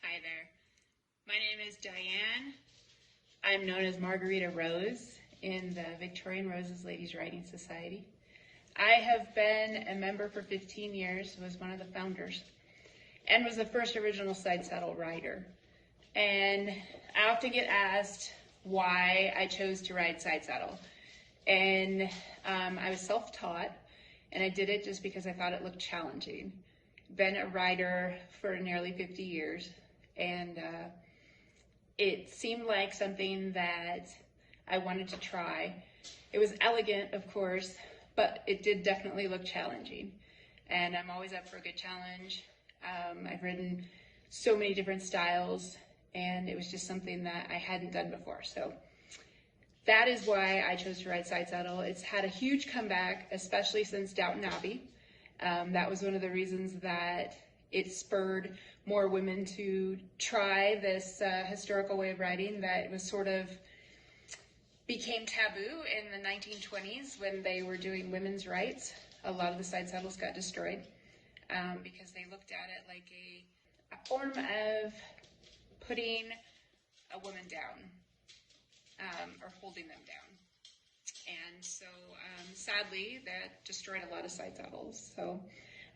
Hi there. My name is Dyan. I'm known as Margarita Rose in the Victorian Roses Ladies Riding Society. I have been a member for 15 years, was one of the founders, and was the first original side saddle rider. And I often get asked why I chose to ride side saddle. And I was self-taught, and I did it just because I thought it looked challenging. Been a rider for nearly 50 years, and it seemed like something that I wanted to try. It was elegant, of course, but it did definitely look challenging. And I'm always up for a good challenge. I've ridden so many different styles, and it was just something that I hadn't done before. So that is why I chose to ride side saddle. It's had a huge comeback, especially since Downton Abbey. That was one of the reasons that it spurred more women to try this historical way of riding that was sort of became taboo in the 1920s when they were doing women's rights. A lot of the side saddles got destroyed because they looked at it like a form of putting a woman down or holding them down. And so sadly, that destroyed a lot of side saddles. So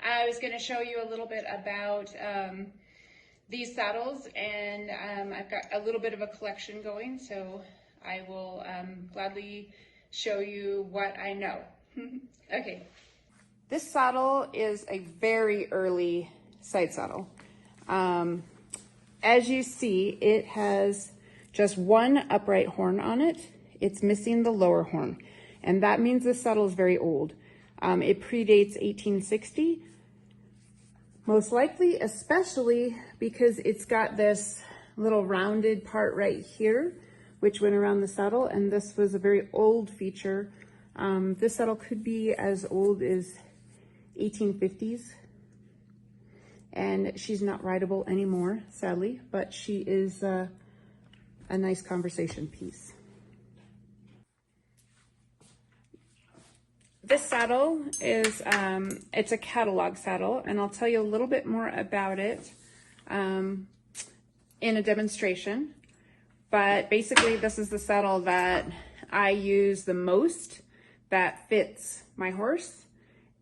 I was going to show you a little bit about these saddles, and I've got a little bit of a collection going, so I will gladly show you what I know. Okay. This saddle is a very early side saddle. As you see, it has just one upright horn on it. It's missing the lower horn, and that means this saddle is very old. It predates 1860, most likely, especially because it's got this little rounded part right here, which went around the saddle, and this was a very old feature. This saddle could be as old as 1850s, and she's not rideable anymore, sadly, but she is a nice conversation piece. This saddle is, it's a catalog saddle, and I'll tell you a little bit more about it in a demonstration. But basically, this is the saddle that I use the most, that fits my horse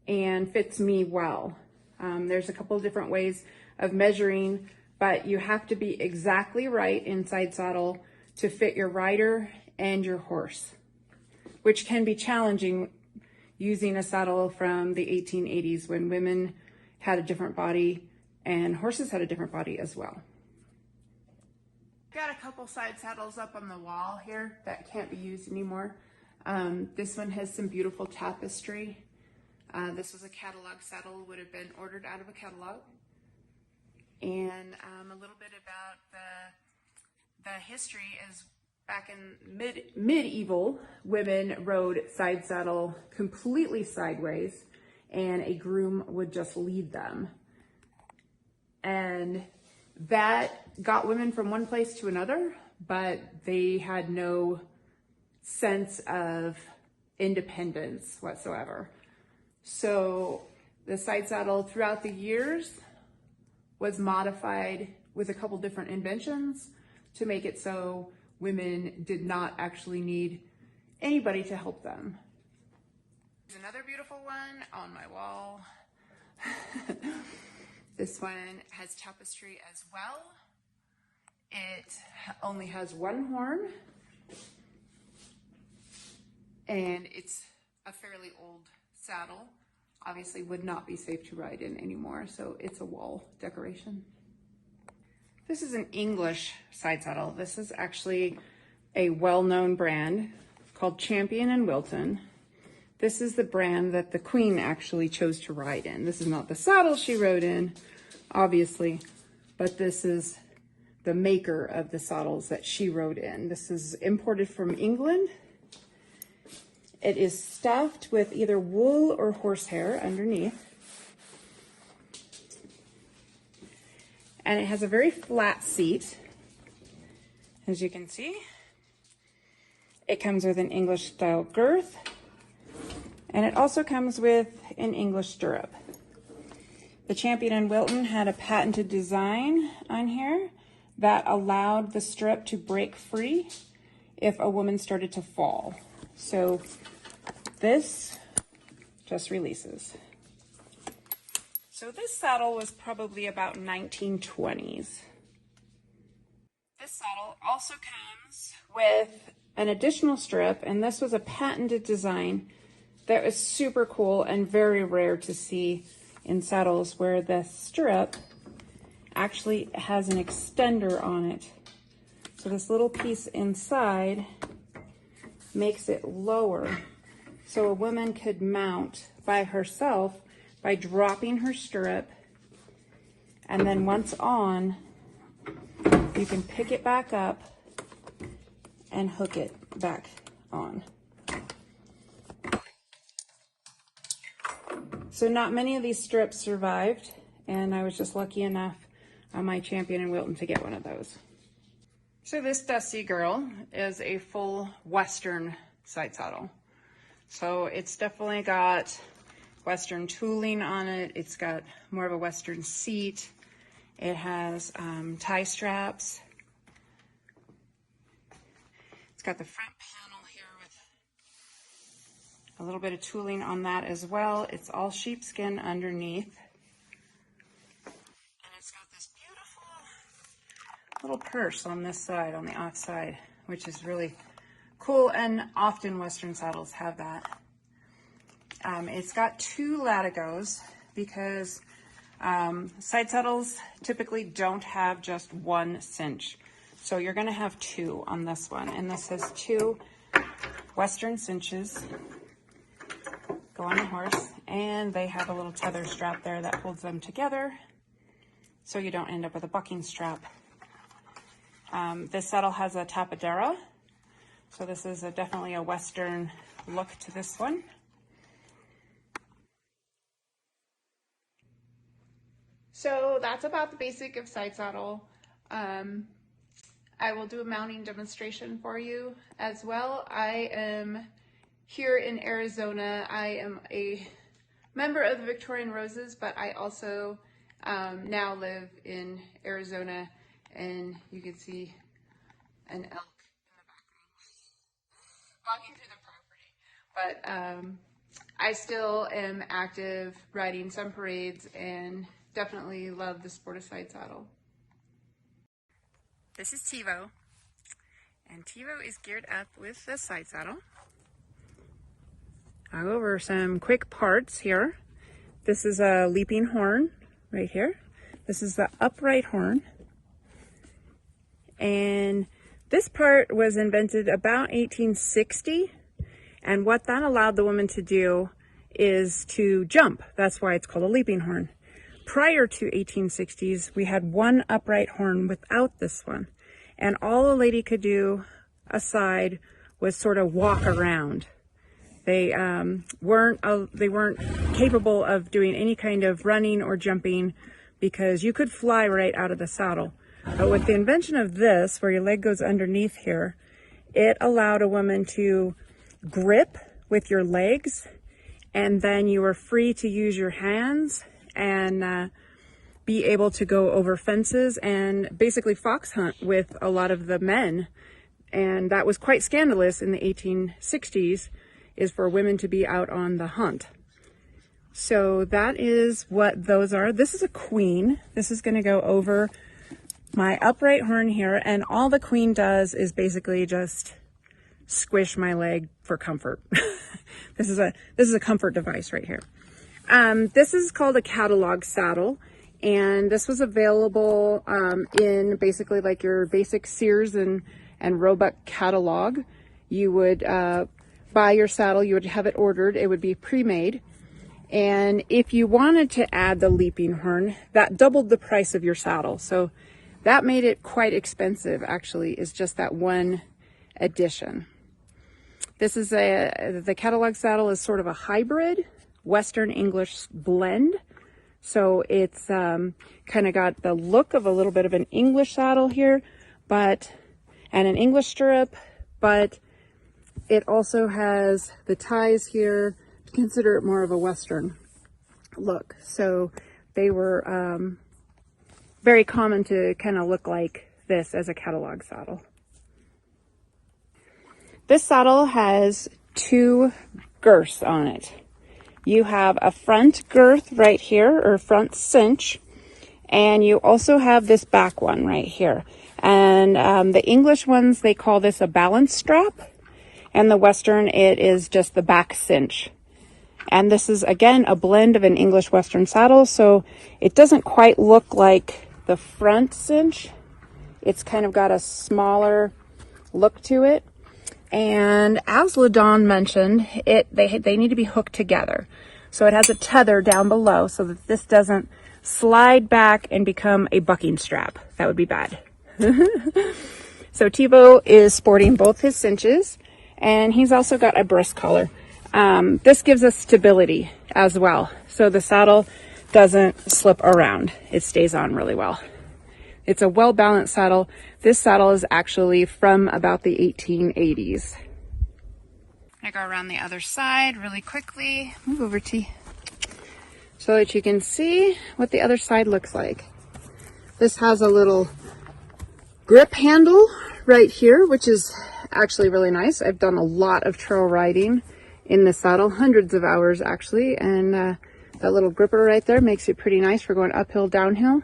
and fits me well. There's a couple of different ways of measuring, but you have to be exactly right in side saddle to fit your rider and your horse, which can be challenging using a saddle from the 1880s when women had a different body and horses had a different body as well. Got a couple side saddles up on the wall here that can't be used anymore. This one has some beautiful tapestry. This was a catalog saddle, would have been ordered out of a catalog. And a little bit about the history is back in medieval, women rode side saddle completely sideways, and a groom would just lead them. And that got women from one place to another, but they had no sense of independence whatsoever. So the side saddle throughout the years was modified with a couple different inventions to make it so women did not actually need anybody to help them. There's another beautiful one on my wall. This one has tapestry as well. It only has one horn, and it's a fairly old saddle. Obviously would not be safe to ride in anymore, so it's a wall decoration. This is an English side saddle. This is actually a well-known brand called Champion & Wilton. This is the brand that the Queen actually chose to ride in. This is not the saddle she rode in, obviously, but this is the maker of the saddles that she rode in. This is imported from England. It is stuffed with either wool or horsehair underneath. And it has a very flat seat, as you can see. It comes with an English style girth, and it also comes with an English stirrup. The Champion & Wilton had a patented design on here that allowed the strip to break free if a woman started to fall. So this just releases. So this saddle was probably about 1920s. This saddle also comes with an additional strip, and this was a patented design that was super cool and very rare to see in saddles, where the strip actually has an extender on it. So this little piece inside makes it lower, so a woman could mount by herself by dropping her stirrup, and then once on, you can pick it back up and hook it back on. So not many of these strips survived, and I was just lucky enough on my Champion in Wilton to get one of those. So this Dusty Girl is a full Western side saddle. So it's definitely got Western tooling on it. It's got more of a Western seat. It has tie straps. It's got the front panel here with a little bit of tooling on that as well. It's all sheepskin underneath. And it's got this beautiful little purse on this side, on the off side, which is really cool, and often Western saddles have that. It's got two latigos because side saddles typically don't have just one cinch. So you're going to have two on this one. And this has two Western cinches go on the horse. And they have a little tether strap there that holds them together so you don't end up with a bucking strap. This saddle has a tapadera. So this is definitely a Western look to this one. So that's about the basic of side saddle. I will do a mounting demonstration for you as well. I am here in Arizona. I am a member of the Victorian Roses, but I also now live in Arizona, and you can see an elk in the background walking through the property. But I still am active riding some parades and definitely love the sport of side saddle. This is TiVo, and TiVo is geared up with the side saddle. I'll go over some quick parts here. This is a leaping horn right here. This is the upright horn. And this part was invented about 1860. And what that allowed the woman to do is to jump. That's why it's called a leaping horn. Prior to 1860s, we had one upright horn without this one. And all a lady could do aside was sort of walk around. They weren't capable of doing any kind of running or jumping because you could fly right out of the saddle. But with the invention of this, where your leg goes underneath here, it allowed a woman to grip with your legs, and then you were free to use your hands and be able to go over fences and basically fox hunt with a lot of the men. And that was quite scandalous in the 1860s, is for women to be out on the hunt. So that is what those are. This is a queen. This is going to go over my upright horn here, and all the queen does is basically just squish my leg for comfort. This is a comfort device right here. This is called a catalog saddle, and this was available in basically like your basic Sears and Roebuck catalog. You would buy your saddle, you would have it ordered, it would be pre-made, and if you wanted to add the leaping horn, that doubled the price of your saddle. So that made it quite expensive, actually, is just that one addition. This is the catalog saddle is sort of a hybrid Western English blend. So it's kind of got the look of a little bit of an English saddle here, and an English stirrup, but it also has the ties here to consider it more of a Western look. So they were very common to kind of look like this as a catalog saddle. This saddle has 2 girths on it. You have a front girth right here, or front cinch, and you also have this back one right here. And the English ones, they call this a balance strap, and the Western, it is just the back cinch. And this is, again, a blend of an English Western saddle, so it doesn't quite look like the front cinch. It's kind of got a smaller look to it. And as LaDonne mentioned, they need to be hooked together. So it has a tether down below so that this doesn't slide back and become a bucking strap. That would be bad. So Tebow is sporting both his cinches, and he's also got a breast collar. This gives us stability as well, so the saddle doesn't slip around. It stays on really well. It's a well-balanced saddle. This saddle is actually from about the 1880s. I go around the other side really quickly. Move over, T, so that you can see what the other side looks like. This has a little grip handle right here, which is actually really nice. I've done a lot of trail riding in the saddle, hundreds of hours actually, and that little gripper right there makes it pretty nice for going uphill, downhill,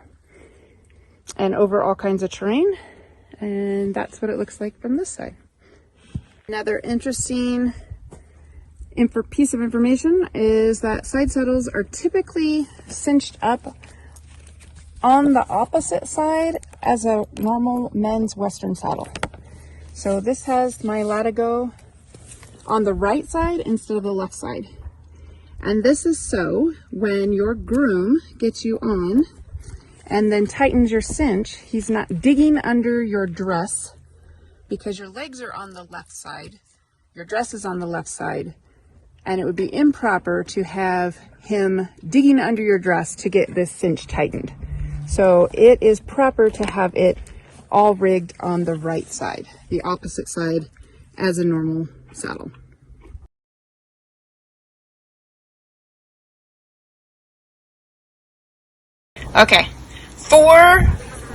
and over all kinds of terrain. And that's what it looks like from this side. Another interesting piece of information is that side saddles are typically cinched up on the opposite side as a normal men's Western saddle. So this has my latigo on the right side instead of the left side. And this is so when your groom gets you on and then tightens your cinch, he's not digging under your dress because your legs are on the left side, your dress is on the left side, and it would be improper to have him digging under your dress to get this cinch tightened. So it is proper to have it all rigged on the right side, the opposite side as a normal saddle. Okay, for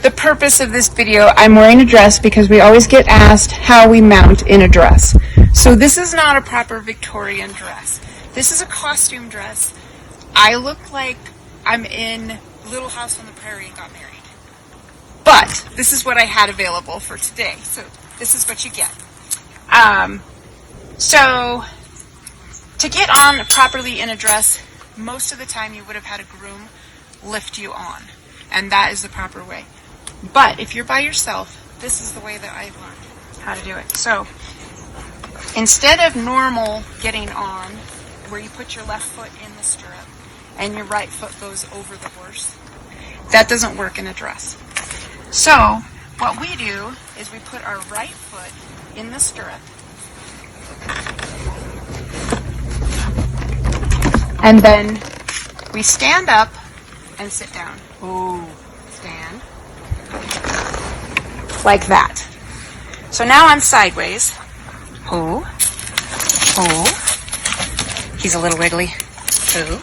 the purpose of this video, I'm wearing a dress because we always get asked how we mount in a dress. So this is not a proper Victorian dress. This is a costume dress. I look like I'm in Little House on the Prairie and got married. But this is what I had available for today. So this is what you get. So to get on properly in a dress, most of the time you would have had a groom lift you on. And that is the proper way. But if you're by yourself, this is the way that I've learned how to do it. So instead of normal getting on, where you put your left foot in the stirrup and your right foot goes over the horse, that doesn't work in a dress. So what we do is we put our right foot in the stirrup and then we stand up and sit down. Ooh, stand. Like that. So now I'm sideways. Ooh. Ooh. He's a little wiggly. Ooh.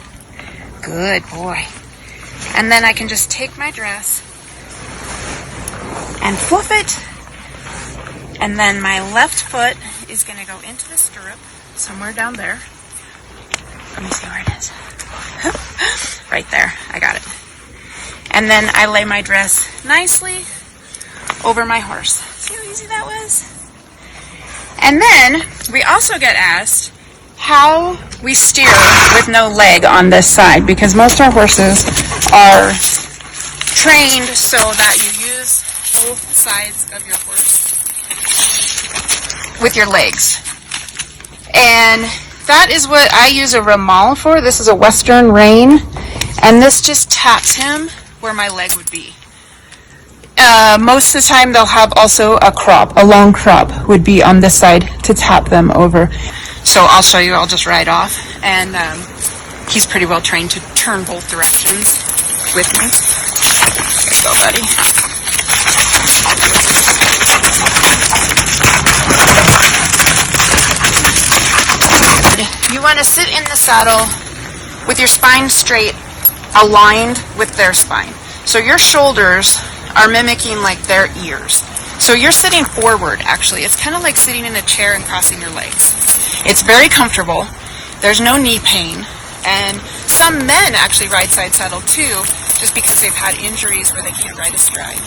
Good boy. And then I can just take my dress and fluff it. And then my left foot is going to go into the stirrup somewhere down there. Let me see where it is. Right there. I got it. And then I lay my dress nicely over my horse. See how easy that was? And then we also get asked how we steer with no leg on this side, because most of our horses are trained so that you use both sides of your horse with your legs. And that is what I use a ramal for. This is a Western rein, and this just taps him where my leg would be. Most of the time they'll have also a crop, a long crop would be on this side to tap them over. So I'll show you, I'll just ride off, and he's pretty well trained to turn both directions with me. There you go, buddy. You want to sit in the saddle with your spine straight, aligned with their spine. So your shoulders are mimicking like their ears. So you're sitting forward, actually. It's kind of like sitting in a chair and crossing your legs. It's very comfortable. There's no knee pain. And some men actually ride side saddle too, just because they've had injuries where they can't ride astride.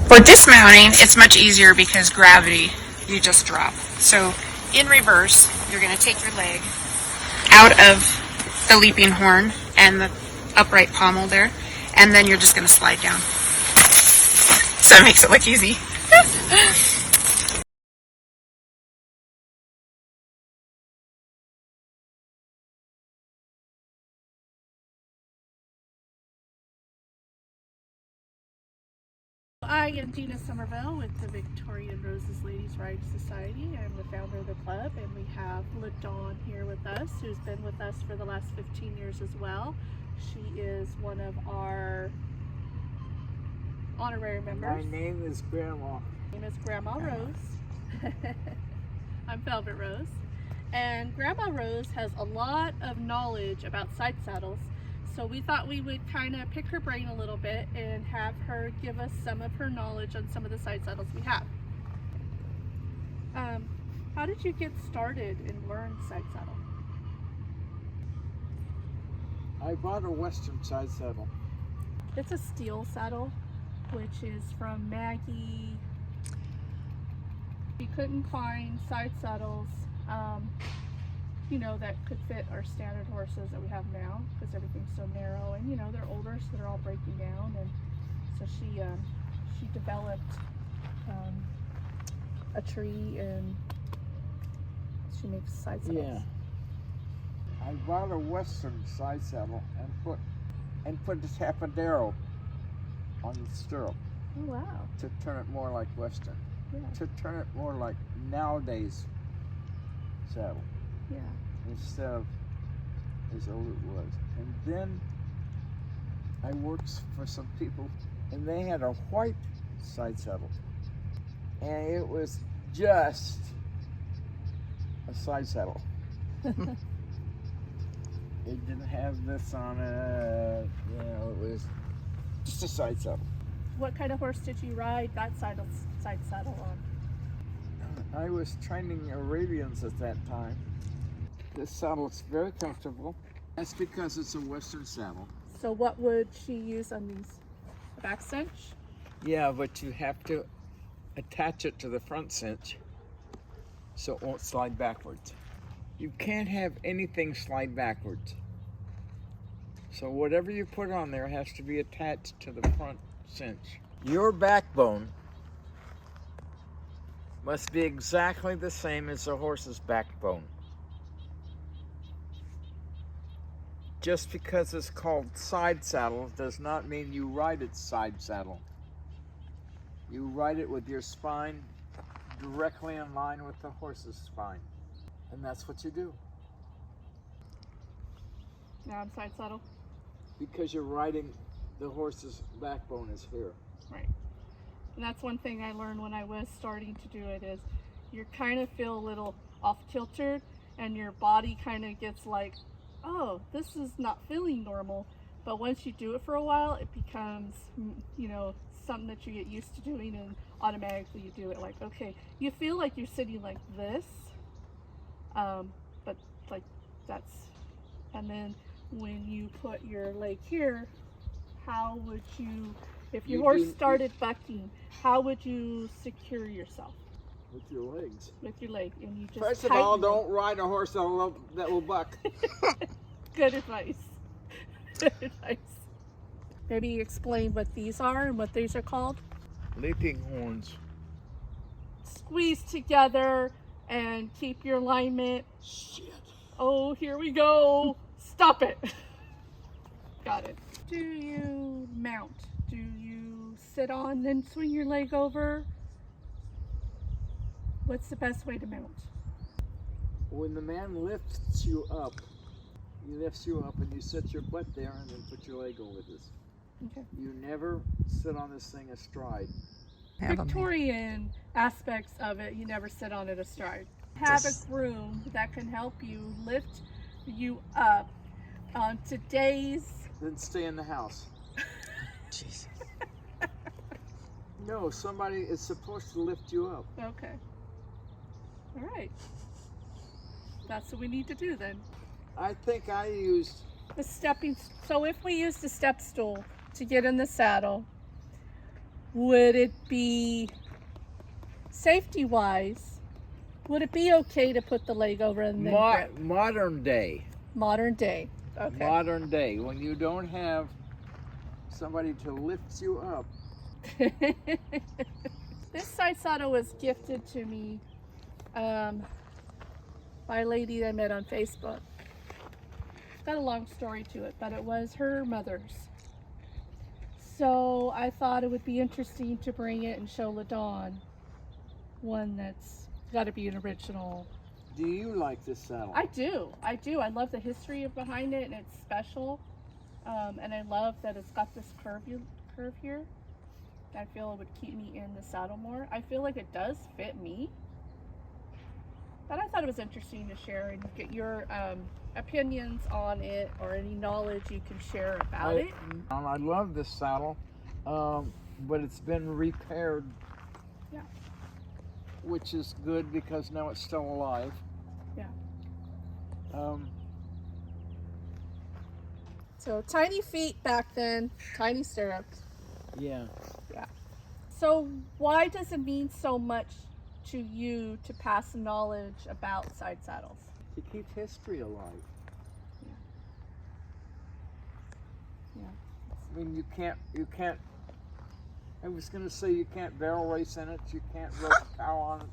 For dismounting, it's much easier because gravity, you just drop. So in reverse, you're going to take your leg out of the leaping horn and the upright pommel there, and then you're just going to slide down. So it makes it look easy. I am Deana Sommerville with the Victorian Roses Ladies Riding Society. I'm the founder of the club, and we have LaDonne here with us, who's been with us for the last 15 years as well. She is one of our honorary members. My name is Grandma. My name is Grandma Rose. I'm Velvet Rose. And Grandma Rose has a lot of knowledge about side saddles. So we thought we would kind of pick her brain a little bit and have her give us some of her knowledge on some of the side saddles we have. How did you get started and learn side saddle? I bought a Western side saddle. It's a steel saddle, which is from Maggie. We couldn't find side saddles you know, that could fit our standard horses that we have now, because everything's so narrow, and you know, they're older, so they're all breaking down. And so she developed a tree, and she makes side saddles. Yeah. I bought a Western side saddle and put the tapadero on the stirrup Oh wow. to turn it more like Western. Yeah. To turn it more like nowadays saddle Yeah. instead of as old it was. And then I worked for some people, and they had a white side saddle, and it was just a side saddle. It didn't have this on it, you know, it was just a side saddle. What kind of horse did you ride that side saddle on? I was training Arabians at that time. This saddle is very comfortable. That's because it's a Western saddle. So what would she use on these? A back cinch? Yeah, but you have to attach it to the front cinch so it won't slide backwards. You can't have anything slide backwards. So whatever you put on there has to be attached to the front cinch. Your backbone must be exactly the same as the horse's backbone. Just because it's called side saddle does not mean you ride it side saddle. You ride it with your spine directly in line with the horse's spine. And that's what you do. Now I'm side saddle. Because you're riding, the horse's backbone is here. Right. And that's one thing I learned when I was starting to do it is you kind of feel a little off kilter, and your body kind of gets like, oh, this is not feeling normal. But once you do it for a while, it becomes, you know, something that you get used to doing, and automatically you do it. Like, okay, you feel like you're sitting like this, but like that's, and then when you put your leg here, how would you, if your horse started bucking, how would you secure yourself? With your legs. With your leg, and you just First of all, don't ride a horse that will buck. Good advice. Good advice. Maybe explain what these are and what these are called. Leaping horns. Squeeze together and keep your alignment. Shit. Oh, here we go. Stop it. Got it. Do you mount? Do you sit on, then swing your leg over? What's the best way to mount? When the man lifts you up, he lifts you up and you set your butt there and then put your leg over this. Okay. You never sit on this thing astride. Victorian aspects of it, you never sit on it astride. Have a groom that can help you lift you up on today's. Then stay in the house. Jeez. No, somebody is supposed to lift you up. Okay. All right. That's what we need to do then. I think I used, The stepping. So if we used a step stool to get in the saddle, would it be safety wise? Would it be okay to put the leg over and then grip? modern day. Modern day. Okay. Modern day, when you don't have somebody to lift you up. This side saddle was gifted to me by a lady that I met on Facebook. It's got a long story to it, but it was her mother's. So I thought it would be interesting to bring it and show LaDonne one that's got to be an original. Do you like this saddle? I do. I love the history behind it, and it's special. And I love that it's got this curve here. I feel it would keep me in the saddle more. I feel like it does fit me. But I thought it was interesting to share and get your opinions on it, or any knowledge you can share about it. I love this saddle, but it's been repaired. Yeah. Which is good because now it's still alive. Yeah. So tiny feet back then, tiny stirrups. Yeah. Yeah. So why does it mean so much to you to pass knowledge about side saddles? To keep history alive. Yeah. I mean, you can't, I was going to say you can't barrel race in it, you can't rope a cow on it,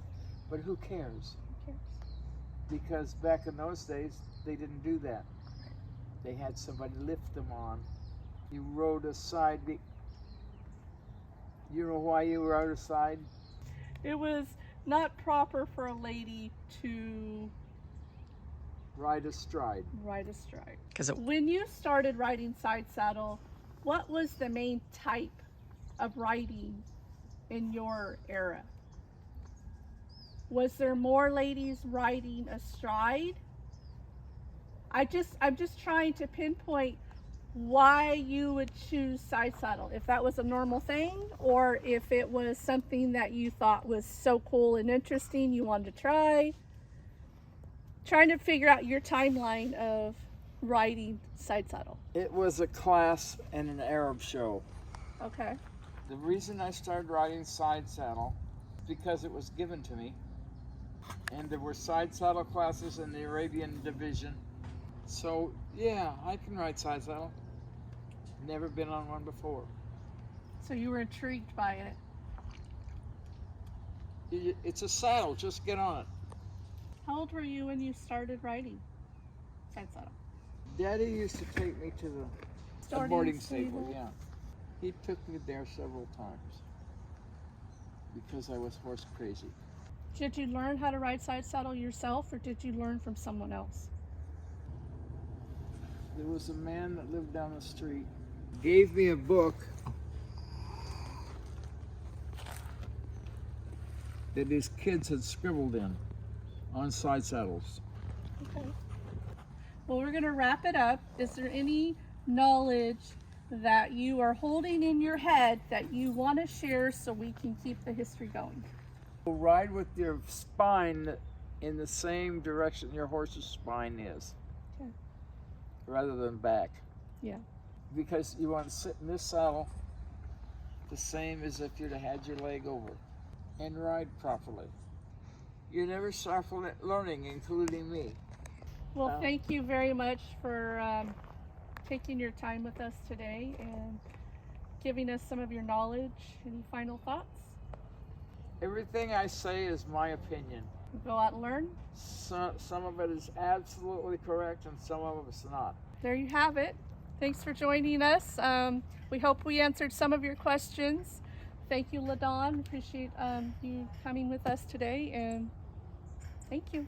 but who cares? Who cares? Because back in those days, they didn't do that. They had somebody lift them on. You rode aside. You know why you rode aside? It was not proper for a lady to Ride astride. ride astride. Because When you started riding side saddle, what was the main type of riding in your era? Was there more ladies riding astride? I'm just trying to pinpoint why you would choose side saddle. If that was a normal thing, or if it was something that you thought was so cool and interesting you wanted to try. Trying to figure out your timeline of riding side saddle. It was a class and an Arab show. Okay. The reason I started riding side saddle is because it was given to me. And there were side saddle classes in the Arabian division. So, yeah, I can ride side saddle. Never been on one before. So you were intrigued by it. It's a saddle, just get on it. How old were you when you started riding side saddle? Daddy used to take me to the Starting boarding stable? stable, yeah. He took me there several times because I was horse crazy. Did you learn how to ride side saddle yourself, or did you learn from someone else? There was a man that lived down the street, gave me a book that his kids had scribbled in on side saddles. Okay. Well, we're going to wrap it up. Is there any knowledge that you are holding in your head that you want to share so we can keep the history going? Ride with your spine in the same direction your horse's spine is, Okay. rather than back. Yeah. Because you want to sit in this saddle the same as if you'd have had your leg over, and ride properly. You never stop learning, including me. Well, thank you very much for taking your time with us today and giving us some of your knowledge. Any final thoughts? Everything I say is my opinion. Go out and learn. Some of it is absolutely correct and some of it's not. There you have it. Thanks for joining us. We hope we answered some of your questions. Thank you, LaDonne. Appreciate you coming with us today, and thank you.